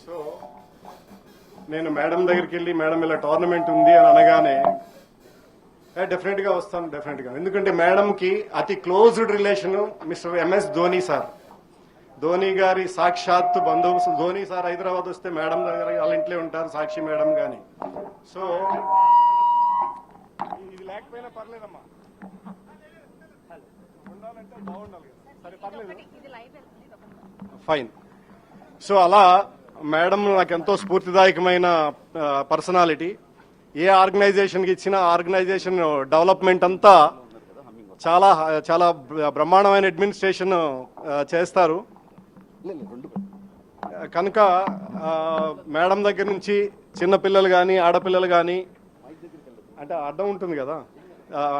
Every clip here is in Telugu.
సో నేను మేడం దగ్గరికి వెళ్ళి మేడం ఇలా టోర్నమెంట్ ఉంది అని అనగానే డెఫినెట్గా వస్తాను, డెఫినెట్గా. ఎందుకంటే మేడంకి అతి closed relation mister MS Dhoni sir. Dhoni గారి సాక్షాత్ బంధువు. ధోని సార్ హైదరాబాద్ వస్తే మేడం దగ్గర వాళ్ళ ఇంట్లో ఉంటారు, సాక్షి మేడం కానీ. సో ఇది లేకపోయినా పర్లేదమ్మా, ఉండాలంటే బాగుండాలి. సరే పర్లేదు, ఫైన్. సో అలా మేడం నాకు ఎంతో స్ఫూర్తిదాయకమైన పర్సనాలిటీ. ఏ ఆర్గనైజేషన్కి ఇచ్చినా ఆర్గనైజేషన్ డెవలప్మెంట్ అంతా చాలా చాలా బ్రహ్మాండమైన అడ్మినిస్ట్రేషన్ చేస్తారు. కనుక మేడం దగ్గర నుంచి చిన్నపిల్లలు కానీ ఆడపిల్లలు కానీ, అంటే అడ్డం ఉంటుంది కదా,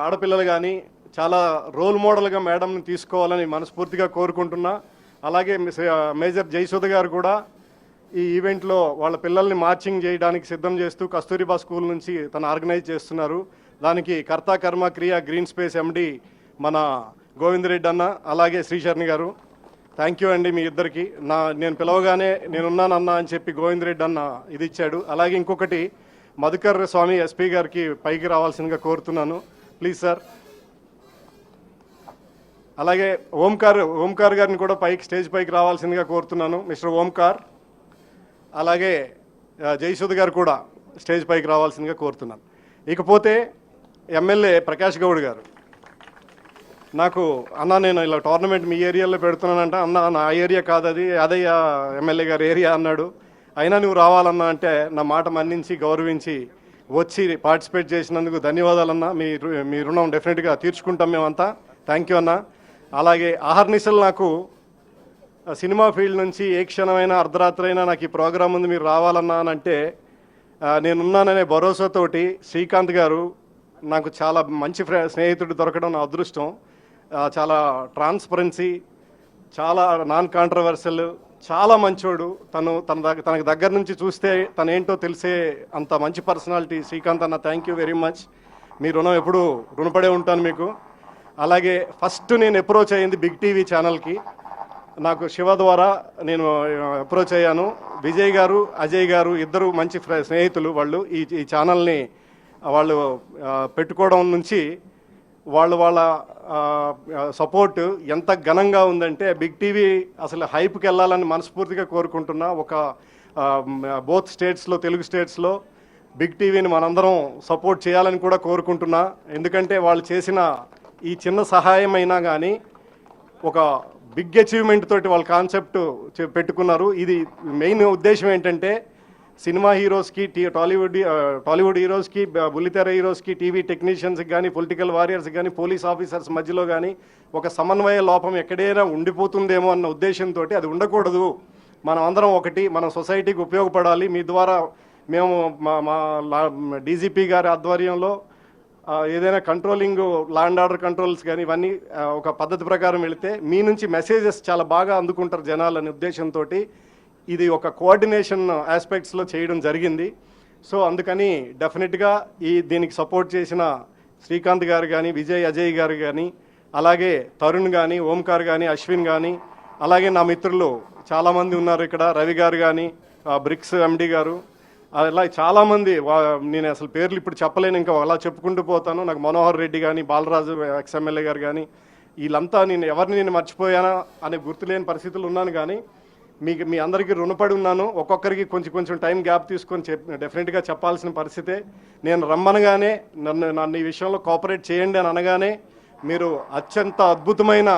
ఆడపిల్లలు కానీ చాలా రోల్ మోడల్గా మేడంని తీసుకోవాలని మనస్ఫూర్తిగా కోరుకుంటున్నా. అలాగే మేజర్ జయసుధ గారు కూడా ఈ ఈవెంట్లో వాళ్ళ పిల్లల్ని మార్చింగ్ చేయడానికి సిద్ధం చేస్తూ కస్తూరిబా స్కూల్ నుంచి తను ఆర్గనైజ్ చేస్తున్నారు. దానికి కర్త కర్మ క్రియ గ్రీన్ స్పేస్ ఎండి మన గోవిందరెడ్డి అన్న, అలాగే శ్రీశరణి గారు. థ్యాంక్ యూ అండి మీ ఇద్దరికి. నేను పిలవగానే నేనున్నానన్నా అని చెప్పి గోవిందరెడ్డి అన్న ఇది ఇచ్చాడు. అలాగే ఇంకొకటి, మధుకర్ స్వామి ఎస్పీ గారికి పైకి రావాల్సిందిగా కోరుతున్నాను, ప్లీజ్ సార్. అలాగే ఓంకార్ గారిని కూడా స్టేజ్ పైకి రావాల్సిందిగా కోరుతున్నాను, మిస్టర్ ఓంకార్. అలాగే జయసుధ గారు కూడా స్టేజ్ పైకి రావాల్సిందిగా కోరుతున్నాను. ఇకపోతే ఎమ్మెల్యే ప్రకాష్ గౌడ్ గారు నాకు, అన్న నేను ఇలా టోర్నమెంట్ మీ ఏరియాలో పెడుతున్నానంట. అన్న నా ఏరియా కాదు అది, అదే ఎమ్మెల్యే గారి ఏరియా అన్నాడు. అయినా నువ్వు రావాలన్నా అంటే నా మాట మన్నించి గౌరవించి వచ్చి పార్టిసిపేట్ చేసినందుకు ధన్యవాదాలన్నా. మీ రుణం డెఫినెట్గా తీర్చుకుంటాం మేమంతా. థ్యాంక్ యూ అన్న. అలాగే ఆహర్నిశలు నాకు సినిమా ఫీల్డ్ నుంచి ఏ క్షణమైనా అర్ధరాత్రి అయినా నాకు ఈ ప్రోగ్రాం ఉంది మీరు రావాలన్నా అని అంటే నేనున్నాననే భరోసాతోటి శ్రీకాంత్ గారు నాకు చాలా మంచి స్నేహితుడు దొరకడం నా అదృష్టం. చాలా ట్రాన్స్పరెన్సీ, చాలా నాన్ కాంట్రవర్షియల్, చాలా మంచోడు. తనకు దగ్గర నుంచి చూస్తే తనేంటో తెలిసే అంత మంచి పర్సనాలిటీ శ్రీకాంత్ అన్న. Thank you very much. మీ రుణం ఎప్పుడు రుణపడే ఉంటాను మీకు. అలాగే ఫస్ట్ నేను అప్రోచ్ అయ్యింది బిగ్ టీవీ ఛానల్కి. నాకు శివ ద్వారా నేను అప్రోచ్ అయ్యాను. విజయ్ గారు, అజయ్ గారు ఇద్దరు మంచి స్నేహితులు. వాళ్ళు ఈ ఛానల్ని వాళ్ళు పెట్టుకోవడం నుంచి వాళ్ళ సపోర్ట్ ఎంత ఘనంగా ఉందంటే, బిగ్ టీవీ అసలు హైప్కి వెళ్ళాలని మనస్ఫూర్తిగా కోరుకుంటున్నా. ఒక బోత్ స్టేట్స్లో, తెలుగు స్టేట్స్లో బిగ్ టీవీని మనందరం సపోర్ట్ చేయాలని కూడా కోరుకుంటున్నా. ఎందుకంటే వాళ్ళు చేసిన ఈ చిన్న సహాయం అయినా కానీ ఒక బిగ్ అచీవ్మెంట్ తోటి వాళ్ళ కాన్సెప్ట్ పెట్టుకున్నారు. ఇది మెయిన్ ఉద్దేశం ఏంటంటే, సినిమా హీరోస్కి, టాలీవుడ్ హీరోస్కి, బుల్లితెర హీరోస్కి, టీవీ టెక్నీషియన్స్కి కానీ, పొలిటికల్ వారియర్స్కి కానీ, పోలీస్ ఆఫీసర్స్ మధ్యలో కానీ ఒక సమన్వయ లోపం ఎక్కడైనా ఉండిపోతుందేమో అన్న ఉద్దేశంతో అది ఉండకూడదు. మనం అందరం ఒకటి, మన సొసైటీకి ఉపయోగపడాలి. మీ ద్వారా మేము మా డీజీపీ గారి ఆధ్వర్యంలో ఏదైనా controlling, law and order controls కానీ ఇవన్నీ ఒక పద్ధతి ప్రకారం వెళితే మీ నుంచి మెసేజెస్ చాలా బాగా అందుకుంటారు జనాలు అనే ఉద్దేశంతో ఇది ఒక కోఆర్డినేషన్ ఆస్పెక్ట్స్లో చేయడం జరిగింది. సో అందుకని డెఫినెట్గా దీనికి సపోర్ట్ చేసిన శ్రీకాంత్ గారు కానీ, విజయ్ అజయ్ గారు కానీ, అలాగే తరుణ్ కానీ, ఓంకార్ కానీ, అశ్విన్ కానీ, అలాగే నా మిత్రులు చాలామంది ఉన్నారు ఇక్కడ, రవి గారు కానీ, బ్రిక్స్ ఎండి గారు, అలా చాలామంది. నేను అసలు పేర్లు ఇప్పుడు చెప్పలేను, ఇంకా అలా చెప్పుకుంటూ పోతాను. నాకు మనోహర్ రెడ్డి కానీ, బాలరాజు ఎక్స్ఎమ్మెల్యే గారు కానీ, వీళ్ళంతా ఎవరిని మర్చిపోయానా అనే గుర్తులేని పరిస్థితులు ఉన్నాను. కానీ మీ అందరికీ రుణపడి ఉన్నాను. ఒక్కొక్కరికి కొంచెం టైం గ్యాప్ తీసుకొని డెఫినెట్గా చెప్పాల్సిన పరిస్థితే. నేను రమ్మనగానే నన్ను ఈ విషయంలో కోఆపరేట్ చేయండి అని అనగానే మీరు అత్యంత అద్భుతమైన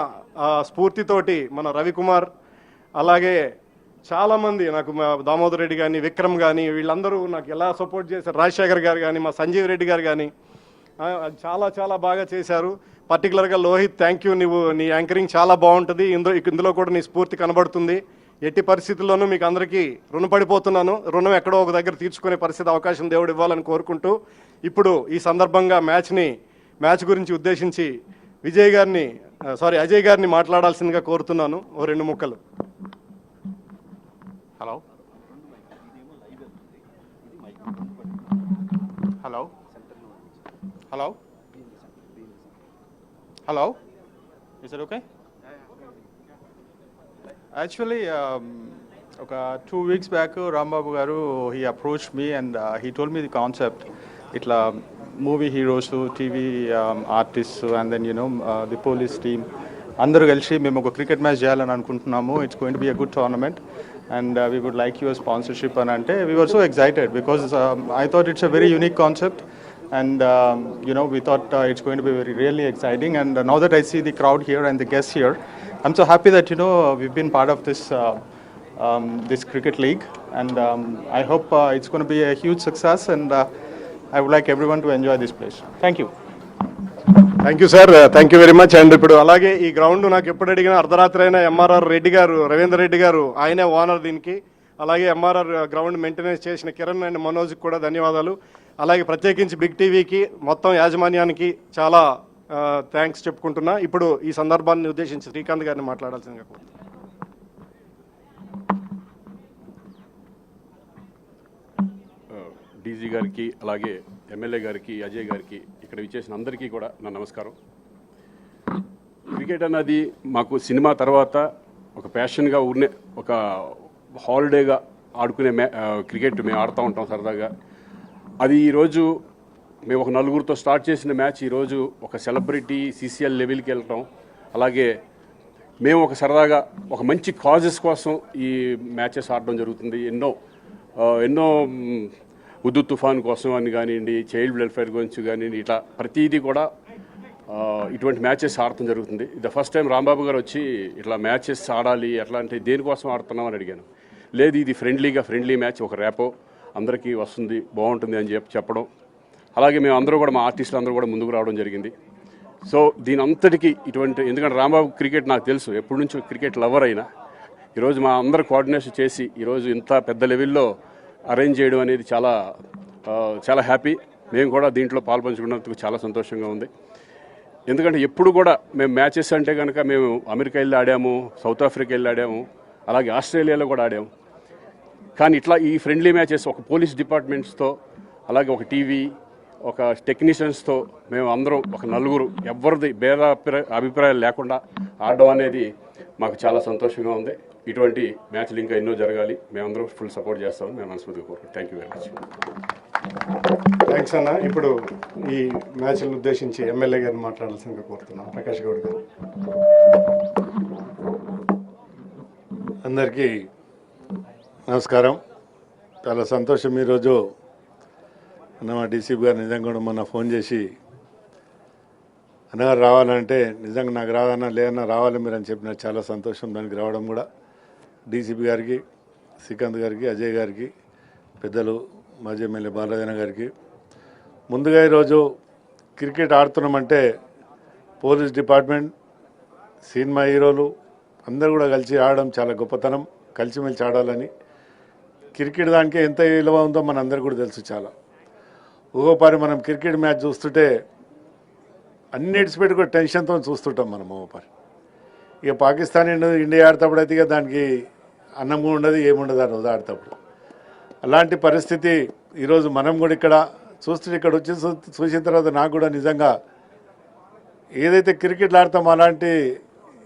స్ఫూర్తితోటి మన రవికుమార్, అలాగే చాలామంది నాకు దామోదర్ రెడ్డి కానీ, విక్రమ్ కానీ, వీళ్ళందరూ నాకు ఎలా సపోర్ట్ చేశారు. రాజశేఖర్ గారు కానీ, మా సంజీవ్ రెడ్డి గారు కానీ చాలా బాగా చేశారు. పర్టికులర్గా లోహిత్, థ్యాంక్ యూ. నీ యాంకరింగ్ చాలా బాగుంటుంది. ఇందులో కూడా నీ స్ఫూర్తి కనబడుతుంది. ఎట్టి పరిస్థితుల్లోనూ మీకు అందరికీ రుణపడిపోతున్నాను. రుణం ఎక్కడో ఒక దగ్గర తీర్చుకునే పరిస్థితి, అవకాశం దేవుడు ఇవ్వాలని కోరుకుంటూ ఇప్పుడు ఈ సందర్భంగా మ్యాచ్ గురించి ఉద్దేశించి అజయ్ గారిని మాట్లాడాల్సిందిగా కోరుతున్నాను. ఓ 2 ముక్కలు. Hello hello hello hello is it okay? Actually, 2 weeks back, Rambabu Garu, he approached me and he told me the concept. Itla movie heroes, TV artists, and then the police team. అందరూ కలిసి మేము ఒక క్రికెట్ మ్యాచ్ చేయాలని అనుకుంటున్నాము. It's going to be a good tournament and we would like your sponsorship అని అంటే we were so excited because I thought it's a very unique concept and we thought it's going to be really exciting, and now that I see the crowd here and the guests here, I'm so happy that we've been part of this cricket league, and I hope it's going to be a huge success, and I would like everyone to enjoy this place. Thank you. Thank you sir, thank you very much. And ఇప్పుడు అలాగే ఈ గ్రౌండ్ నాకు ఎప్పుడు అడిగినా అర్ధరాత్రి అయినా ఎంఆర్ఆర్ రెడ్డి గారు, రవీందర్ రెడ్డి గారు, ఆయనే ఓనర్ దీనికి. అలాగే ఎంఆర్ఆర్ గ్రౌండ్ మెయింటెనెన్స్ చేసిన కిరణ్ అండ్ మనోజ్కి కూడా ధన్యవాదాలు. అలాగే ప్రత్యేకించి బిగ్ టీవీకి, మొత్తం యాజమాన్యానికి చాలా థ్యాంక్స్ చెప్పుకుంటున్నా. ఇప్పుడు ఈ సందర్భాన్ని ఉద్దేశించి శ్రీకాంత్ గారిని మాట్లాడాల్సిందిగా కోరుతున్నాను. డీజీ గారికి, అలాగే ఎమ్మెల్యే గారికి, అజయ్ గారికి, ఇక్కడ విచ్చేసిన అందరికీ కూడా నా నమస్కారం. క్రికెట్ అన్నది మాకు సినిమా తర్వాత ఒక ప్యాషన్గా ఊరినే ఒక హాలిడేగా ఆడుకునే క్రికెట్ మేము ఆడుతూ ఉంటాం సరదాగా. అది ఈరోజు మేము ఒక నలుగురితో స్టార్ట్ చేసిన మ్యాచ్ ఈరోజు ఒక సెలబ్రిటీ CCL లెవెల్కి వెళ్ళటం, అలాగే మేము ఒక సరదాగా ఒక మంచి కాజెస్ కోసం ఈ మ్యాచెస్ ఆడడం జరుగుతుంది. ఎన్నో ఉద్దు తుఫాన్ కోసం అని కానివ్వండి, చైల్డ్ వెల్ఫేర్ గురించి కానివ్వండి, ఇట్లా ప్రతిదీ కూడా ఇటువంటి మ్యాచెస్ ఆడటం జరుగుతుంది. ద ఫస్ట్ టైం రాంబాబు గారు వచ్చి ఇట్లా మ్యాచెస్ ఆడాలి, ఎట్లా అంటే దేనికోసం ఆడుతున్నాం అని అడిగాను. లేదు, ఇది ఫ్రెండ్లీ మ్యాచ్, ఒక ర్యాపో అందరికీ వస్తుంది, బాగుంటుంది అని చెప్పడం. అలాగే మేము అందరూ కూడా, మా ఆర్టిస్టులు అందరూ కూడా ముందుకు రావడం జరిగింది. సో దీని అంతటికీ ఇటువంటి, ఎందుకంటే రాంబాబు క్రికెట్ నాకు తెలుసు, ఎప్పటి నుంచో క్రికెట్ లవర్ అయినా, ఈరోజు మా అందరు కోఆర్డినేషన్ చేసి ఈరోజు ఇంత పెద్ద లెవెల్లో అరేంజ్ చేయడం అనేది చాలా హ్యాపీ. మేము కూడా దీంట్లో పాల్పంచుకున్నందుకు చాలా సంతోషంగా ఉంది. ఎందుకంటే ఎప్పుడు కూడా మేము మ్యాచెస్ అంటే కనుక మేము అమెరికా వెళ్ళి ఆడాము, సౌత్ ఆఫ్రికా వెళ్ళి ఆడాము, అలాగే ఆస్ట్రేలియాలో కూడా ఆడాము. కానీ ఇట్లా ఈ ఫ్రెండ్లీ మ్యాచెస్ ఒక పోలీస్ డిపార్ట్మెంట్స్తో, అలాగే ఒక టీవీ, ఒక టెక్నీషియన్స్తో మేము అందరం ఒక నలుగురు, ఎవరిది భేద అభిప్రాయాలు లేకుండా ఆడడం అనేది మాకు చాలా సంతోషంగా ఉంది. ఇటువంటి మ్యాచ్లు ఇంకా ఎన్నో జరగాలి, మేమందరం ఫుల్ సపోర్ట్ చేస్తామని మేము మనస్ఫూర్తిగా కోరుకుంటాం. Thank you very much. Thanks అన్న. ఇప్పుడు ఈ మ్యాచ్లను ఉద్దేశించి ఎమ్మెల్యే గారిని మాట్లాడాల్సిందిగా కోరుతున్నాను. ప్రకాష్ గౌడ్ గారు. అందరికీ నమస్కారం. చాలా సంతోషం. ఈరోజు మా డీసీపీ గారు నిజంగా కూడా మొన్న ఫోన్ చేసి అన్నగారు రావాలంటే నిజంగా నాకు రాదన్నా లేదన్నా రావాలి మీరు అని చెప్పిన చాలా సంతోషం. దానికి రావడం కూడా డీసీపీ గారికి, శ్రీకాంత్ గారికి, అజయ్ గారికి, పెద్దలు మాజీ ఎమ్మెల్యే బాలరాజన్న గారికి. ముందుగా ఈరోజు క్రికెట్ ఆడుతున్నామంటే పోలీస్ డిపార్ట్మెంట్, సినిమా హీరోలు అందరూ కూడా కలిసి ఆడడం చాలా గొప్పతనం. కలిసిమెలిసి ఆడాలని, క్రికెట్ దానికి ఎంత విలువ ఉందో మన అందరికీ కూడా తెలుసు. చాలా ఒక్కోపారి మనం క్రికెట్ మ్యాచ్ చూస్తుంటే అన్నిటిసి పెట్టి కూడా టెన్షన్తో చూస్తుంటాం మనం. ఒక్కోపారి ఇక పాకిస్తాన్ ఇండియా ఆడేటప్పుడు అయితే ఇక దానికి అన్నం కూడా ఉండదు, ఏముండదు ఆ రోజు ఆడేటప్పుడు. అలాంటి పరిస్థితి ఈరోజు మనం కూడా ఇక్కడ చూస్తుంటే, ఇక్కడ వచ్చి చూసిన తర్వాత నాకు కూడా నిజంగా ఏదైతే క్రికెట్లు ఆడతామో అలాంటి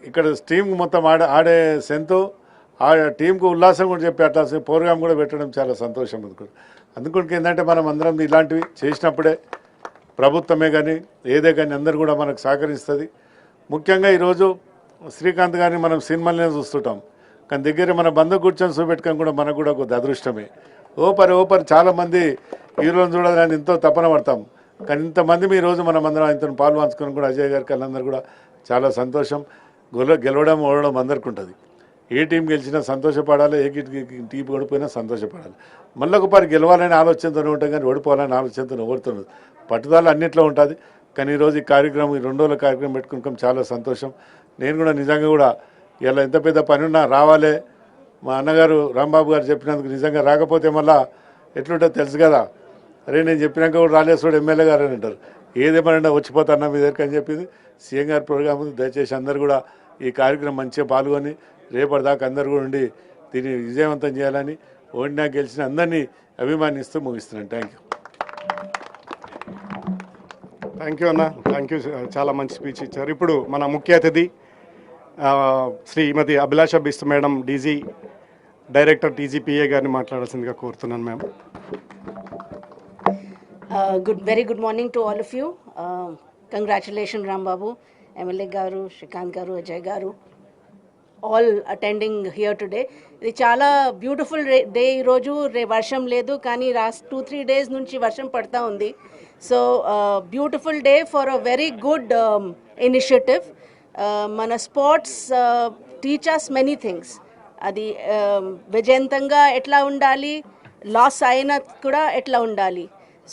ఇక్కడ టీం మొత్తం ఆడే సెంతు, ఆ టీంకు ఉల్లాసం కూడా చెప్పి అట్లా ప్రోగ్రామ్ కూడా పెట్టడం చాలా సంతోషం. అందుకని ఏంటంటే మనం అందరం ఇలాంటివి చేసినప్పుడే ప్రభుత్వమే కానీ ఏదే కానీ అందరూ కూడా మనకు సహకరిస్తుంది. ముఖ్యంగా ఈరోజు శ్రీకాంత్ గారిని మనం సినిమాలనే చూస్తుంటాం, కానీ దగ్గర మన బంధు కూర్చొని చూపెట్టుకొని కూడా మనకు కూడా ఒక అదృష్టమే. ఓపరి చాలామంది హీరోలను చూడాలని ఎంతో తపన పడతాం, కానీ ఇంతమంది ఈరోజు మనం అందరం ఆయనతో పాలు పంచుకొని కూడా అజయ్ గారికి వాళ్ళందరూ కూడా చాలా సంతోషం. గెలవడం ఓడడం అందరికీ ఉంటుంది. ఏ టీం గెలిచినా సంతోషపడాలి, ఏ టీం ఓడిపోయినా సంతోషపడాలి. మళ్ళీ ఒకసారి గెలవాలనే ఆలోచనతోనే ఉంటాం, కానీ ఓడిపోవాలని ఆలోచనతో ఓడుతున్నది. పట్టుదల అన్నింటిలో ఉంటుంది. కానీ ఈరోజు ఈ కార్యక్రమం, ఈ 2 రోజుల కార్యక్రమం పెట్టుకున్నాం, చాలా సంతోషం. నేను కూడా నిజంగా కూడా ఇలా ఎంత పెద్ద పని ఉన్నా రావాలి. మా అన్నగారు రాంబాబు గారు చెప్పినందుకు నిజంగా రాకపోతే మళ్ళీ ఎట్లుంటుందో తెలుసు కదా. అరే నేను చెప్పినాక కూడా రాలేసుకోడు ఎమ్మెల్యే గారు అని అంటారు. ఏదేమన్నా వచ్చిపోతాన్నా మీ దగ్గరికి అని చెప్పింది సీఎం గారి ప్రోగ్రామ్. దయచేసి అందరు కూడా ఈ కార్యక్రమం మంచిగా పాల్గొని రేపటిదాకా అందరు కూడా ఉండి దీన్ని విజయవంతం చేయాలని, ఓడినా గెలిచిన అందరినీ అభిమానిస్తూ ముగిస్తున్నాను. థ్యాంక్ యూ అన్న, థ్యాంక్ యూ. చాలా మంచి స్పీచ్ ఇచ్చారు. ఇప్పుడు మన ముఖ్య అతిథి శ్రీమతి అభిలాష బిస్ట్ మేడం, డైరెక్టర్ టీజీపీఏ గారిని మాట్లాడాల్సిందిగా కోరుతున్నాను ma'am. Very good morning to all of you. Congratulations, Rambabu, MLA Garu, Shrikant Garu, Ajay Garu, all attending here today. ఇది చాలా బ్యూటిఫుల్ డే ఈరోజు. వర్షం లేదు కానీ 2-3 days నుంచి వర్షం పడతా ఉంది. So beautiful day for a very good initiative. మన sports teach us many things. అది విజయంతంగా ఎట్లా ఉండాలి, లాస్ అయినా కూడా ఎట్లా ఉండాలి.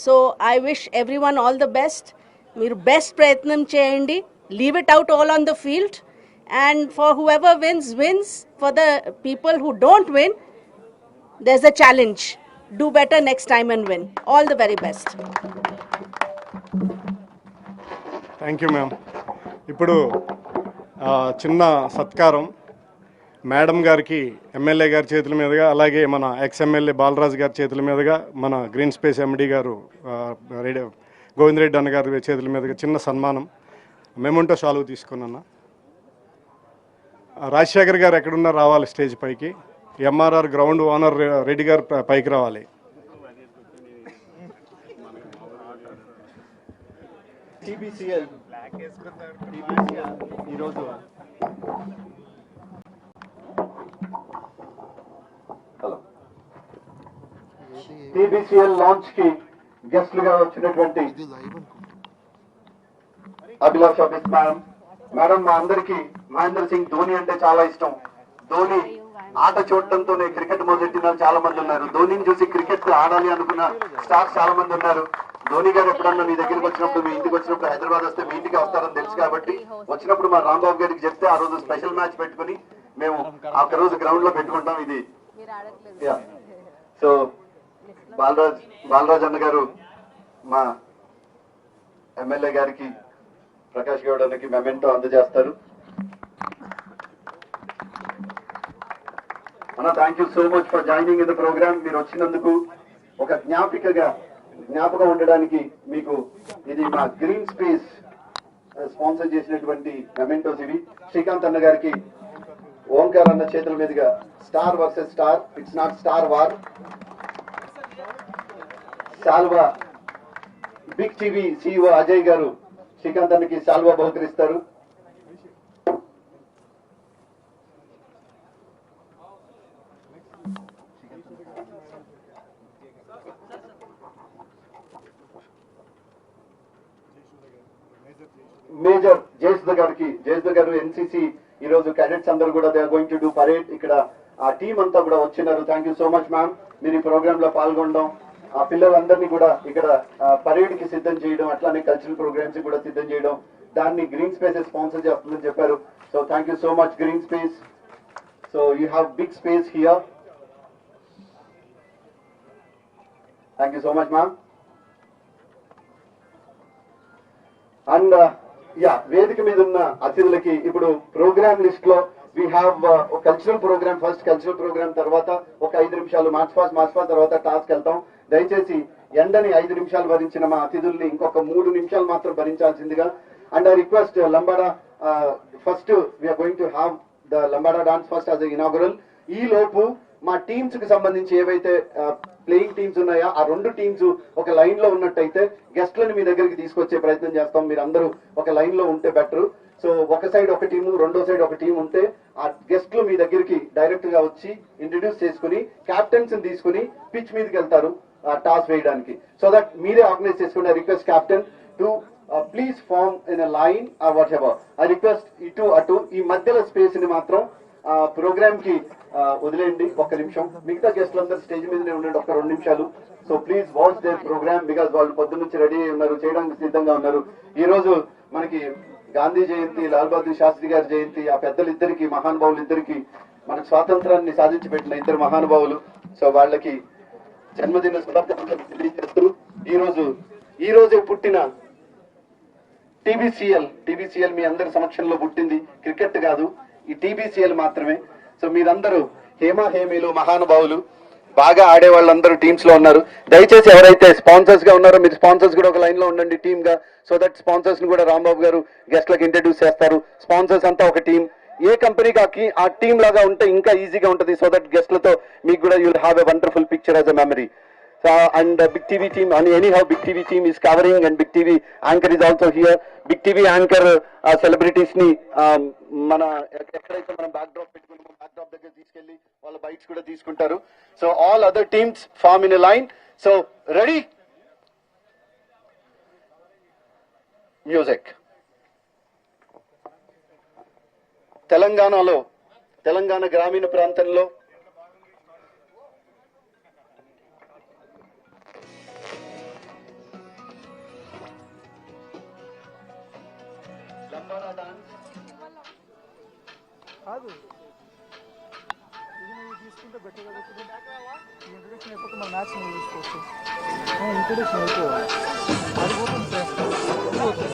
So I wish everyone all the best. మీరు బెస్ట్ ప్రయత్నం చేయండి. Leave it out all on the field. And for whoever wins, wins. For the people who don't win, there's a challenge. Do better next time and win. All the very best. Thank you ma'am. ఇప్పుడు చిన్న సత్కారం మేడం గారికి ఎమ్మెల్యే గారి చేతుల మీదుగా, అలాగే మన ఎక్స్ఎమ్మెల్యే బాలరాజు గారి చేతుల మీదుగా, మన గ్రీన్ స్పేస్ ఎండి గారు గోవిందరెడ్డి అన్న గారి చేతుల మీదుగా చిన్న సన్మానం. మెమోంటో షాలువ తీసుకున్నా. రాజశేఖర్ గారు ఎక్కడున్నా రావాలి స్టేజ్ పైకి. ఎంఆర్ఆర్ గ్రౌండ్ ఓనర్ రెడ్డి గారు పైకి రావాలి. ఈరోజు టీబీసీఎల్ లాంచ్ కి గెస్ట్లుగా వచ్చినటువంటి అభిలాష్ ఆఫీస్ మేడం మా అందరికి మహేంద్ర సింగ్ ధోని అంటే చాలా ఇష్టం. ధోని ఆట చూడటంతోనే క్రికెట్ మొదలెట్టిన చాలా మంది ఉన్నారు. ధోనిని చూసి క్రికెట్ ఆడాలి అనుకున్న స్టార్స్ చాలా మంది ఉన్నారు. ధోని గారు ఎప్పుడన్నా మీ దగ్గరికి వచ్చినప్పుడు, మీ ఇంటికి వచ్చినప్పుడు, హైదరాబాద్ వస్తే మీ ఇంటికి వస్తారని తెలుసు కాబట్టి వచ్చినప్పుడు మా రాంబాబు గారికి చెప్తే ఆ రోజు స్పెషల్ మ్యాచ్ పెట్టుకుని మేము ఆ రోజు గ్రౌండ్ లో పెట్టుకుంటాం. ఇది సో బాలరాజ్ అన్న గారు మా ఎమ్మెల్యే గారికి, ప్రకాష్ గౌడ్ అన్నకి మెమెంటో అందజేస్తారు. అన్న thank you so much for joining in the program. మీరు వచ్చినందుకు ఒక జ్ఞాపకం ఉండడానికి మీకు ఇది మా గ్రీన్ స్పేస్ స్పాన్సర్ చేసినటువంటి మెమెంటోస్ ఇవి. శ్రీకాంత్ అన్న గారికి ఓంకార్ అన్న చేతుల మీదుగా star versus star, it's not star war, సాల్వా బిగ్ టీవీ సిఇఓ అజయ్ గారు శ్రీకాంత్ అన్నకి సాల్వా బహుకరిస్తారు. మేజర్ జయసుధ గారు ఎన్సిసి ఈరోజు క్యాడెట్స్ అందరూ కూడా they are going to do parade. ఇక్కడ ఆ టీం అంతా కూడా వచ్చినారు. Thank you so much ma'am, మీరు ఈ ప్రోగ్రామ్ లో పాల్గొనడం, ఆ పిల్లలందరినీ కూడా ఇక్కడ పరేడ్ కి సిద్ధం చేయడం, అట్లానే కల్చరల్ ప్రోగ్రామ్స్ కూడా సిద్ధం చేయడం, దాన్ని గ్రీన్ స్పేసెస్ స్పాన్సర్ చేస్తుందని చెప్పారు. So thank you so much green space. So you have big space here. Thank you so much ma'am. And వేదిక మీద ఉన్న అతిథులకి ఇప్పుడు ప్రోగ్రామ్ లిస్ట్ లో we have cultural programme, first cultural programme, తర్వాత ఒక 5 నిమిషాలు మార్చ్ పాస్ తర్వాత టాస్క్ వెళ్తాం. దయచేసి ఎండని 5 నిమిషాలు భరించిన మా అతిథుల్ని ఇంకొక 3 నిమిషాలు మాత్రం భరించాల్సిందిగా. And I request Lambada first we're going to have the Lambada dance first as inaugural. ఈ లోపు మా టీమ్స్ కి సంబంధించి ఏవైతే ప్లేయింగ్ టీమ్స్ ఉన్నాయో ఆ 2 టీమ్స్ ఒక లైన్ లో ఉన్నట్టయితే గెస్ట్లను మీ దగ్గరికి తీసుకొచ్చే ప్రయత్నం చేస్తాం. మీరు అందరూ ఒక లైన్ లో ఉంటే బెటర్. సో ఒక సైడ్ ఒక టీము, రెండో సైడ్ ఒక టీం ఉంటే ఆ గెస్ట్లు మీ దగ్గరికి డైరెక్ట్ గా వచ్చి ఇంట్రడ్యూస్ చేసుకుని క్యాప్టెన్స్ తీసుకుని పిచ్ మీదకి వెళ్తారు టాస్ వేయడానికి. సో దట్ మీరే ఆర్గనైజ్ చేసుకుని request captain to please form in a line or whatever. I request ఇటు అటు ఈ మధ్యలో స్పేస్ ని మాత్రం ప్రోగ్రామ్ కి వదిలేయండి. 1 నిమిషం. మిగతా గెస్ట్లందరూ స్టేజ్ మీదనే ఉండండి 1-2 నిమిషాలు. So please watch their programme because వాళ్ళు పొద్దున్న నుంచి రెడీ అయి ఉన్నారు, చేయడానికి సిద్ధంగా ఉన్నారు. ఈ రోజు మనకి గాంధీ జయంతి, లాల్ బహదూర్ శాస్త్రి గారి జయంతి, ఆ పెద్దలిద్దరికి, మహానుభావులిద్దరికి, మనకు స్వాతంత్రాన్ని సాధించి పెట్టిన 2 మహానుభావులు. సో వాళ్ళకి జన్మదిన శుభాకాంక్షలు తెలియజేస్తూ ఈ రోజే పుట్టిన టీబీసీఎల్ మీ అందరి సమక్షంలో పుట్టింది. క్రికెట్ కాదు, ఈ టీబీసీఎల్ మాత్రమే. సో మీరందరూ హేమీలు, మహానుభావులు, బాగా ఆడే వాళ్ళందరూ టీమ్స్ లో ఉన్నారు. దయచేసి ఎవరైతే స్పాన్సర్స్ గా ఉన్నారో మీరు స్పాన్సర్స్ కూడా ఒక లైన్ లో ఉండండి టీమ్ గా. సో దట్ స్పాన్సర్స్ ని కూడా రాంబాబు గారు గెస్ట్ లకు ఇంట్రడ్యూస్ చేస్తారు. స్పాన్సర్స్ అంతా ఒక టీం. ఏ కంపెనీకి ఆ టీమ్ లాగా ఉంటే ఇంకా ఈజీగా ఉంటుంది, సో దట్ గెస్ట్లతో మీకు కూడా you'll have a wonderful picture as a memory. And Big TV team, and anyhow Big TV team is covering, and Big TV anchor is also here. Big TV anchor celebrities ni mana ekkadaithe manam backdrop pettukunnamo backdrop daggara teeskelli walla bites kuda teeskuntaru. So all other teams form in a line. So ready? Music. Telangana గ్రామీణ ప్రాంతంలో లంబాడా డాన్స్ కాదు ఇది నువ్వు తీసుకుంటే బెటర్ కదా. ఇంట్రొడక్షన్ అయిపోతే మన మ్యాచ్ నువ్వు తీసుకోవచ్చు. ఇంట్రొడక్షన్ అయిపోవాలి అది కూడా